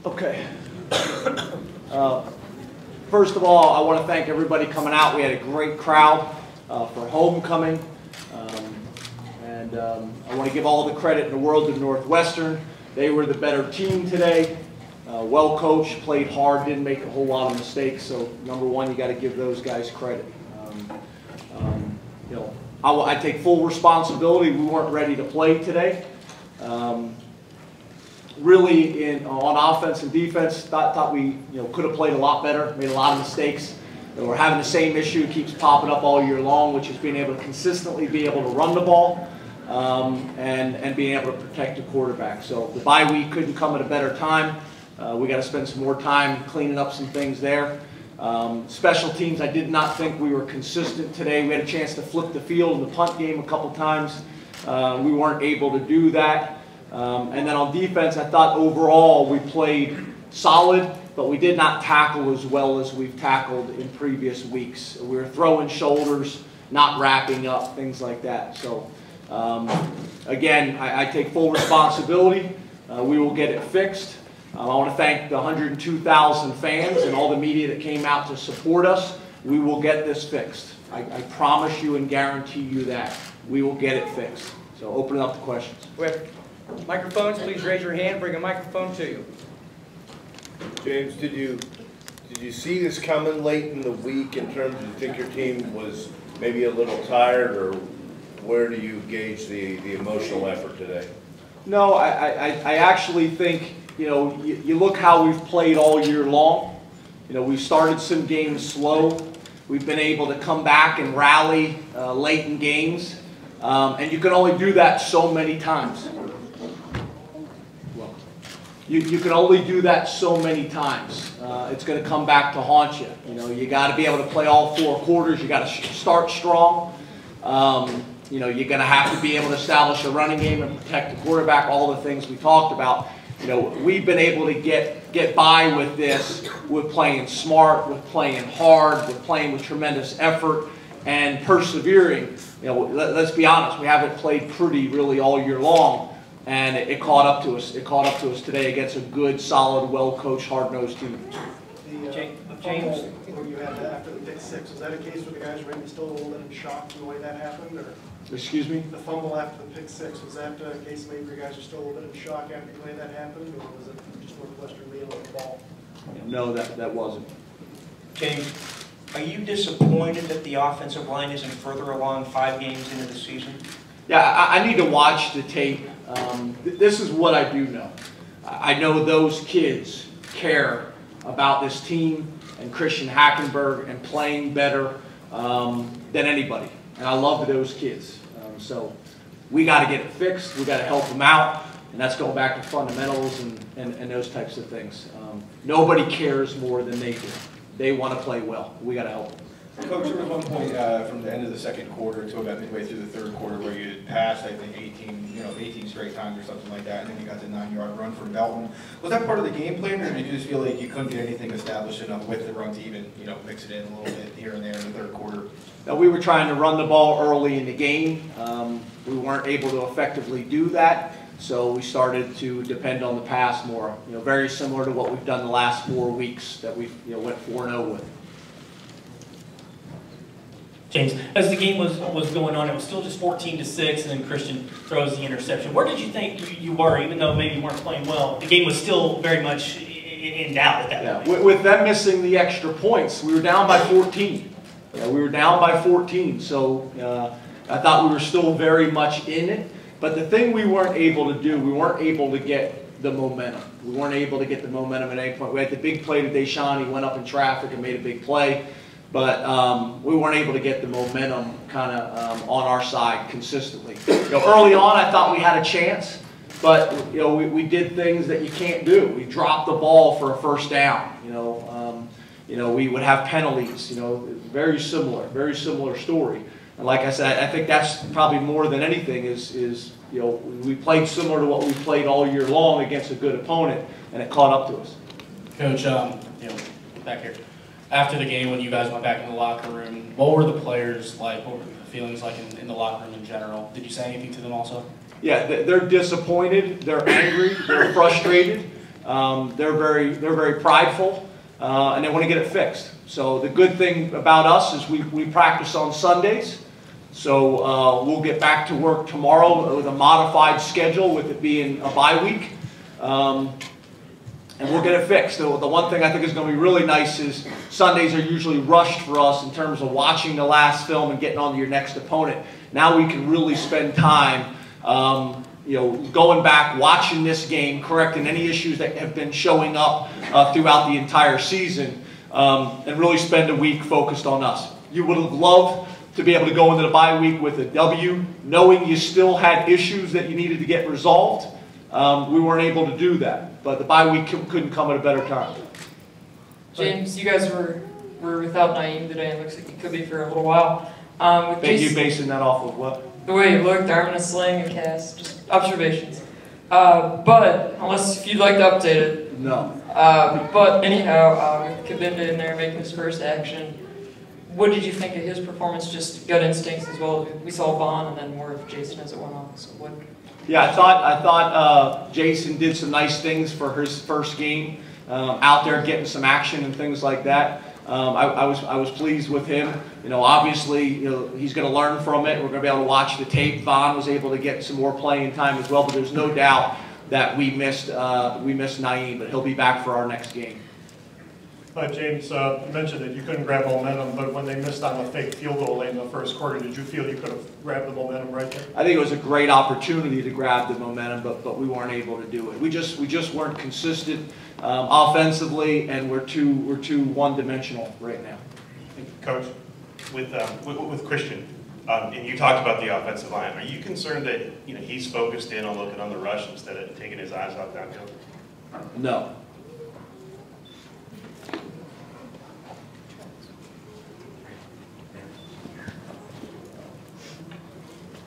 Okay. First of all, I want to thank everybody coming out. We had a great crowd for homecoming. I want to give all the credit in the world to Northwestern. They were the better team today. Well coached, played hard, didn't make a whole lot of mistakes. So number one, you got to give those guys credit. I take full responsibility. We weren't ready to play today. Really, on offense and defense, thought we could have played a lot better. Made a lot of mistakes. And we're having the same issue, keeps popping up all year long, which is being able to consistently be able to run the ball and being able to protect the quarterback. So the bye week couldn't come at a better time. We got to spend some more time cleaning up some things there. Special teams, I did not think we were consistent today. We had a chance to flip the field in the punt game a couple times. We weren't able to do that. And then on defense, I thought overall we played solid, but we did not tackle as well as we've tackled in previous weeks. We were throwing shoulders, not wrapping up, things like that. So again, I take full responsibility. We will get it fixed. I want to thank the 102,000 fans and all the media that came out to support us. We will get this fixed. I promise you and guarantee you that. We will get it fixed. So open it up to questions. With microphones, please raise your hand. Bring a microphone to you. James, did you see this coming late in the week in terms of, you think your team was maybe a little tired, or where do you gauge the emotional effort today? No, I actually think, you look how we've played all year long. We've started some games slow. We've been able to come back and rally late in games. And you can only do that so many times. You can only do that so many times. It's going to come back to haunt you. You got to be able to play all 4 quarters. You got to start strong. You're going to have to be able to establish a running game and protect the quarterback. All the things we talked about. We've been able to get by with this, with playing smart, with playing hard, with playing with tremendous effort and persevering. Let's be honest, we haven't played pretty really all year long, and it caught up to us. It caught up to us today against a good, solid, well-coached, hard-nosed team. James, where you had after the pick 6, was that a case where the guys were maybe still a little bit in shock from the way that happened, or? Excuse me? The fumble after the pick 6, was that a case maybe where you guys are still a little bit in shock after the way that happened, or was it just Northwestern being on the ball? No, that wasn't. James, are you disappointed that the offensive line isn't further along 5 games into the season? Yeah, I need to watch the tape. This is what I do know. I know those kids care about this team and Christian Hackenberg and playing better than anybody. And I love those kids. So we got to get it fixed. We got to help them out. And that's going back to fundamentals and those types of things. Nobody cares more than they do. They want to play well. We got to help them. Coach, there was one point from the end of the second quarter to about midway through the third quarter where you had passed, I think, 18 straight times or something like that, and then you got the 9-yard run from Belton. Was that part of the game plan, or did you just feel like you couldn't get anything established enough with the run to even, mix it in a little bit here and there in the third quarter? Now, we were trying to run the ball early in the game. We weren't able to effectively do that, so we started to depend on the pass more. Very similar to what we've done the last 4 weeks that we went 4-0 with. James, as the game was going on, it was still just 14-6, and then Christian throws the interception. Where did you think you were, even though maybe you weren't playing well? The game was still very much in doubt at that point. With them missing the extra points, we were down by 14. We were down by 14, so I thought we were still very much in it. But the thing we weren't able to do, we weren't able to get the momentum. We weren't able to get the momentum at any point. We had the big play to Deshaun. He went up in traffic and made a big play. But we weren't able to get the momentum kind of on our side consistently. Early on, I thought we had a chance, but we did things that you can't do. We dropped the ball for a first down. We would have penalties. Very similar story. And like I said, I think that's probably more than anything is we played similar to what we played all year long against a good opponent, and it caught up to us. Coach, back here. After the game, when you guys went back in the locker room, what were the players like? What were the feelings like in the locker room in general? Did you say anything to them also? Yeah, they're disappointed, they're angry, they're frustrated. they're very prideful, and they want to get it fixed. So the good thing about us is we practice on Sundays. So we'll get back to work tomorrow with a modified schedule, with it being a bye week. And we'll get it fixed. The one thing I think is going to be really nice is Sundays are usually rushed for us in terms of watching the last film and getting on to your next opponent. Now we can really spend time, going back, watching this game, correcting any issues that have been showing up throughout the entire season, and really spend a week focused on us. You would have loved to be able to go into the bye week with a W, knowing you still had issues that you needed to get resolved. We weren't able to do that, but the bye week couldn't come at a better time. James, you guys were without Naeem today, and looks like you could be for a little while. Thank you. Basing that off of what? The way you looked, arm in a sling and cast, just observations. But if you'd like to update it. No. But anyhow, with Kabinda in there making his first action, what did you think of his performance? Just gut instincts as well. We saw Vaughn and then more of Jason as it went on. So what? Yeah, I thought Jason did some nice things for his first game, out there getting some action and things like that. I was pleased with him. Obviously, he's going to learn from it. We're going to be able to watch the tape. Vaughn was able to get some more playing time as well, but there's no doubt that we missed Naeem, but he'll be back for our next game. James, you mentioned that you couldn't grab momentum, but when they missed on the fake field goal late in the first quarter, did you feel you could have grabbed the momentum right there? I think it was a great opportunity to grab the momentum, but we weren't able to do it. We just weren't consistent offensively, and we're too one-dimensional right now. Coach, with Christian, and you talked about the offensive line. Are you concerned that he's focused in on looking on the rush instead of taking his eyes off downfield? No.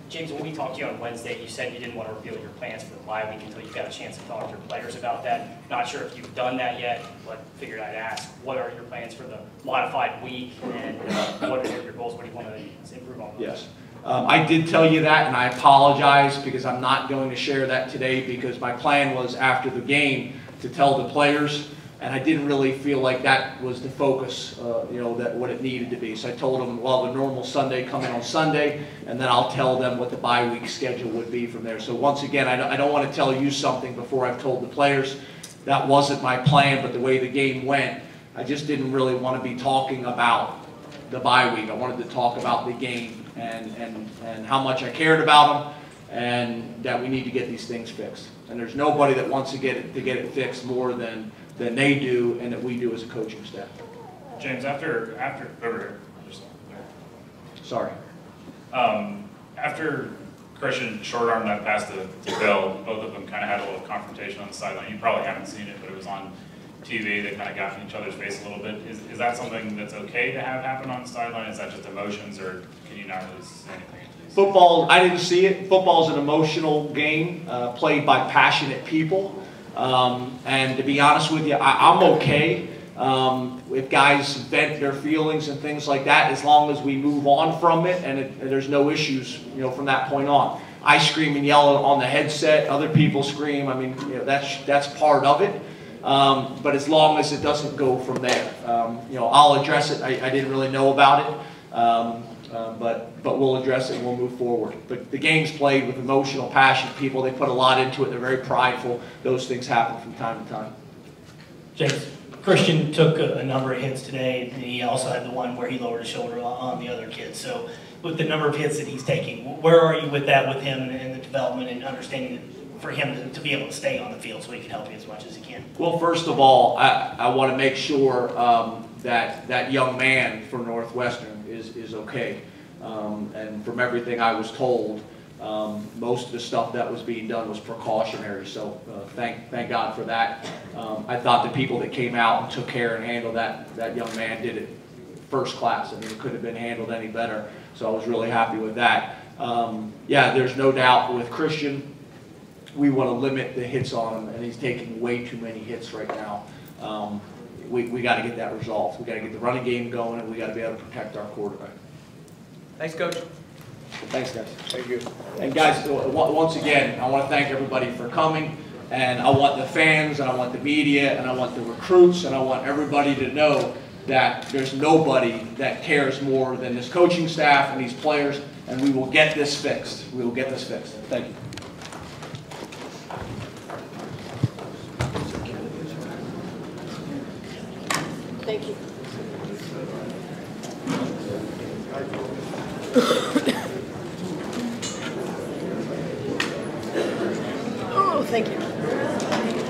James, when we talked to you on Wednesday, you said you didn't want to reveal your plans for the bye week until you got a chance to talk to your players about that. Not sure if you've done that yet, but figured I'd ask. What are your plans for the modified week, and what are your goals? What do you want to improve on? Yes. I did tell you that, and I apologize because I'm not going to share that today, because my plan was after the game to tell the players, and I didn't really feel like that was the focus, that what it needed to be. So I told them, well, the normal Sunday, come in on Sunday, and then I'll tell them what the bye week schedule would be from there. So once again, I don't want to tell you something before I've told the players. That wasn't my plan, but the way the game went, I just didn't really want to be talking about the bye week. I wanted to talk about the game and how much I cared about them, and that we need to get these things fixed. And there's nobody that wants to get it fixed more than they do, and that we do as a coaching staff. James, after Christian short-armed that pass to Bill, both of them kind of had a little confrontation on the sideline. You probably haven't seen it, but it was on TV. They kind of got in each other's face a little bit. Is that something that's okay to have happen on the sideline? Is that just emotions, or can you not really say anything? Football, I didn't see it. Football is an emotional game played by passionate people. And to be honest with you, I'm okay if guys vent their feelings and things like that, as long as we move on from it and there's no issues, from that point on. I scream and yell on the headset. Other people scream. I mean, that's part of it. But as long as it doesn't go from there, I'll address it. I didn't really know about it. But we'll address it and we'll move forward. But the game's played with emotional, passionate people. They put a lot into it. They're very prideful. Those things happen from time to time. James, Christian took a number of hits today, and he also had the one where he lowered his shoulder on the other kid. So with the number of hits that he's taking, where are you with that with him and the development and understanding that for him to be able to stay on the field so he can help you as much as he can? Well, first of all, I want to make sure that young man for Northwestern is okay. And from everything I was told, most of the stuff that was being done was precautionary. So thank God for that. I thought the people that came out and took care and handled that young man did it first class. I mean, it couldn't have been handled any better. So I was really happy with that. Yeah, there's no doubt with Christian, we want to limit the hits on him, and he's taking way too many hits right now. We got to get that resolved. We got to get the running game going, and we got to be able to protect our quarterback. Thanks, Coach. Thanks, guys. Thank you. And guys, once again, I want to thank everybody for coming. And I want the fans, and I want the media, and I want the recruits, and I want everybody to know that there's nobody that cares more than this coaching staff and these players, and we will get this fixed. We will get this fixed. Thank you. Thank you. Oh, thank you.